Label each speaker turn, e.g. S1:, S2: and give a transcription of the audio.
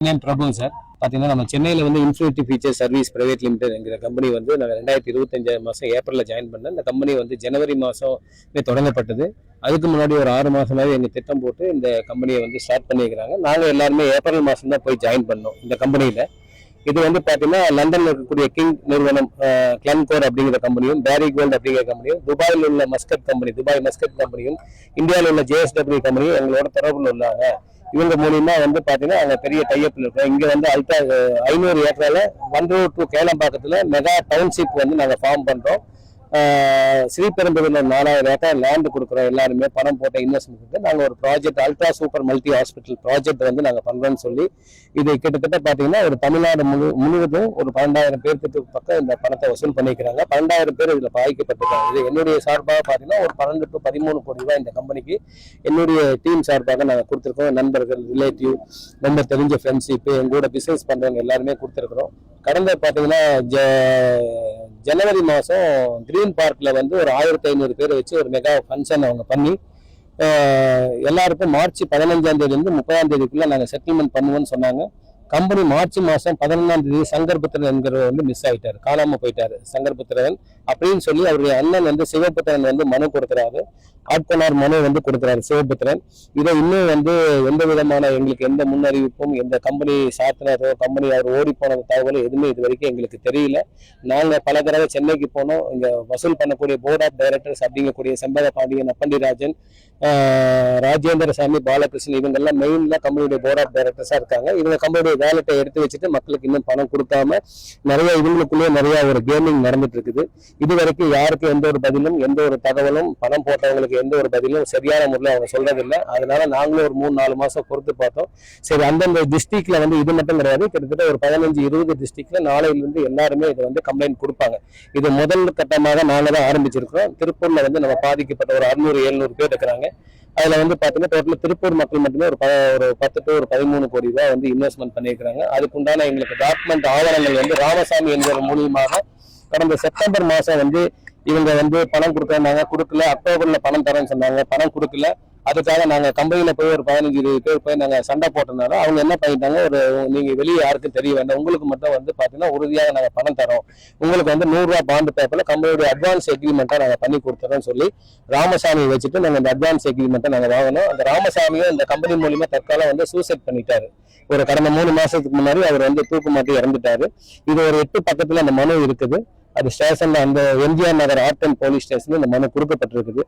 S1: Name பிரபு sir. பார்த்தீங்கன்னா நம்ம சென்னையில் வந்து இன்ஃபினிட்டி ஃபீச்சர் சர்வீஸ் பிரைவேட் லிமிடெட்ங்கிற கம்பெனி வந்து நாங்கள் 2025 மாதம் ஏப்ரலில் ஜாயின் பண்ணேன். இந்த கம்பெனி வந்து ஜனவரி மாதம் தொடங்கப்பட்டது. அதுக்கு முன்னாடி ஒரு 6 மாதமாகவே எங்கள் திட்டம் போட்டு இந்த கம்பெனியை வந்து ஸ்டார்ட் பண்ணியிருக்கிறாங்க. நாங்கள் எல்லாருமே ஏப்ரல் மாதம் தான் போய் ஜாயின் பண்ணோம் இந்த கம்பெனியில். இது வந்து பார்த்தீங்கன்னா லண்டனில் இருக்கக்கூடிய கிங் நிறுவனம் கிளன்கோர் அப்படிங்கிற கம்பெனியும், பேரி கோல்டு அப்படிங்கிற கம்பெனியும், துபாயில் உள்ள மஸ்கட் கம்பெனி துபாய் மஸ்கட் கம்பெனியும், இந்தியாவில் உள்ள JSW கம்பெனியும் எங்களோட தொடர்பில் உள்ளாங்க. இவங்க மூலியமா வந்து பாத்தீங்கன்னா அங்க பெரிய டைப்ல இருக்கும். இங்க வந்து 500 ஏக்கரால வண்டலூர் டு கேளம்பாக்கத்துல மெகா டவுன்ஷிப் வந்து நாங்க ஃபார்ம் பண்றோம். ஸ்ரீபெரும்புதூர்ல 4000 ஏக்கர் லேண்ட் கொடுக்குறோம். எல்லாருமே பணம் போட்ட இன்வெஸ்ட்மெண்ட்டுக்கு நாங்கள் ஒரு project ultra super multi hospital project வந்து நாங்கள் பண்றோம்னு சொல்லி இது கிட்டத்தட்ட பார்த்தீங்கன்னா ஒரு தமிழ்நாடு முழுவதும் ஒரு 12,000 பேருக்கு பக்கம் இந்த பணத்தை வசூல் பண்ணிக்கிறாங்க. 12,000 பேர் இதில் பாதிக்கப்பட்டிருக்காங்க. இது என்னுடைய சார்பாக பார்த்தீங்கன்னா ஒரு 12 to 13 கோடி ரூபாய் இந்த கம்பெனிக்கு என்னுடைய டீம் சார்பாக நாங்கள் கொடுத்துருக்கோம். நண்பர்கள், ரிலேட்டிவ், ரொம்ப தெரிஞ்ச ஃப்ரெண்ட்ஷிப்பு, எங்களோட பிஸ்னஸ் பண்ணுறவங்க எல்லாருமே கொடுத்துருக்குறோம். கடந்த பார்த்தீங்கன்னா ஜனவரி மாதம் கிரீன் பார்க்கில் வந்து ஒரு 1500 பேரை வச்சு ஒரு மெகா ஃபங்க்ஷன் அவங்க பண்ணி எல்லாருக்கும் மார்ச் 15ஆம் தேதியிலிருந்து 30ஆம் தேதிக்குள்ள நாங்கள் செட்டில்மெண்ட் பண்ணுவோம்னு சொன்னாங்க. கம்பெனி மார்ச் மாதம் 11ஆம் தேதி சங்கர்புத்திரன் என்கிறவர் வந்து மிஸ் ஆகிட்டார், காணாம போயிட்டாரு. சங்கர்புத்திரன் அப்படின்னு சொல்லி அவருடைய அண்ணன் வந்து சிவபுத்திரன் வந்து மனு கொடுக்குறாரு. ஆட்கொணார் மனு வந்து கொடுக்குறாரு சிவபுத்திரன். இதை இன்னும் வந்து எந்த விதமான எங்களுக்கு எந்த முன்னறிவிப்பும், எந்த கம்பெனி சாத்தினரோ கம்பெனி அவர் ஓடி போன தகவல் எதுவுமே இது வரைக்கும் எங்களுக்கு தெரியல. நாங்கள் பல தடவை சென்னைக்கு போனோம். இங்கே வசூல் பண்ணக்கூடிய போர்ட் ஆஃப் டைரக்டர்ஸ் அப்படிங்கக்கூடிய செம்பக பாண்டியன், அப்பண்டிராஜன், ராஜேந்திர சாமி, பாலகிருஷ்ணன் இவங்கெல்லாம் மெயின்ல கம்பெனியுடைய போர்ட் ஆஃப் டைரக்டர்ஸா இருக்காங்க. இவங்க கம்பெனியுடைய வேலட்டை எடுத்து வச்சுட்டு மக்களுக்கு இன்னும் பணம் கொடுக்காம நிறைய இவங்களுக்குள்ளேயே நிறைய ஒரு கேமிங் நடந்துட்டு இருக்குது. இது வரைக்கும் யாருக்கும் எந்த ஒரு பதிலும், எந்த ஒரு தகவலும், பணம் போட்டவங்களுக்கு எந்த ஒரு பதிலும் சரியான முறையில் அவங்க சொல்றதில்லை. அதனால நாங்களும் ஒரு 3-4 மாசம் பொறுத்து பார்த்தோம். சரி, அந்தந்த டிஸ்ட்ரிக்ட்ல வந்து இது மட்டும் கிடையாது, கிட்டத்தட்ட ஒரு 15-20 டிஸ்ட்ரிக்ட்ல நாளையிலிருந்து எல்லாருமே இதை வந்து கம்ப்ளைண்ட் கொடுப்பாங்க. இது முதல் கட்டமாக நாங்கள் தான் ஆரம்பிச்சிருக்கிறோம். திருப்பூர்ல வந்து நம்ம பாதிக்கப்பட்ட ஒரு 600-700 பேர் இருக்கிறாங்க. அதுல வந்து பாத்தீங்கன்னா டோட்டல் திருப்பூர் மக்கள் மட்டுமே ஒரு 10 to 13 கோடி ரூபாய் வந்து இன்வெஸ்ட்மெண்ட் பண்ணியிருக்கிறாங்க. அதுக்குண்டான எங்களுக்கு டாக்குமெண்ட் ஆவணங்கள் வந்து ராமசாமி என்கிற மூலியமாக கடந்த செப்டம்பர் மாசம் வந்து இவங்க வந்து பணம் கொடுக்கறாங்க, கொடுக்கல. அக்டோபர்ல பணம் தரேன்னு சொன்னாங்க, பணம் கொடுக்கல. அதுக்காக நாங்க கம்பெனியில போய் ஒரு 15-20 பேர் போய் நாங்க சண்டை போட்டனால அவங்க என்ன பண்ணிட்டாங்க, நீங்க வெளியே யாருக்கும் தெரிய வேண்டாம், உங்களுக்கு மட்டும் வந்து பாத்தீங்கன்னா உறுதியாக நாங்க பணம் தரோம், உங்களுக்கு வந்து 100 ரூபாய் பாண்டு பேப்பர்ல கம்பெனியோட அட்வான்ஸ் எக்ரிமெண்ட்டா நாங்க பண்ணி கொடுத்துறோம்னு சொல்லி ராமசாமி வச்சுட்டு நாங்க இந்த அட்வான்ஸ் எக்ரிமெண்ட்டை நாங்க வாங்கினோம். அந்த ராமசாமியும் இந்த கம்பெனி மூலியமா தற்காலம் வந்து சூசைட் பண்ணிட்டாரு. ஒரு கடந்த 3 மாசத்துக்கு முன்னாடி அவர் வந்து தூக்கு மாட்டி இறந்துட்டாரு. இது ஒரு 8 பக்கத்துல அந்த மனு இருக்குது. அது ஸ்டேஷன்ல அந்த எம்ஜிஆர் நகர் ஆர்ட் அண்ட் போலீஸ் ஸ்டேஷன்ல இந்த மனு கொடுக்கப்பட்டிருக்குது.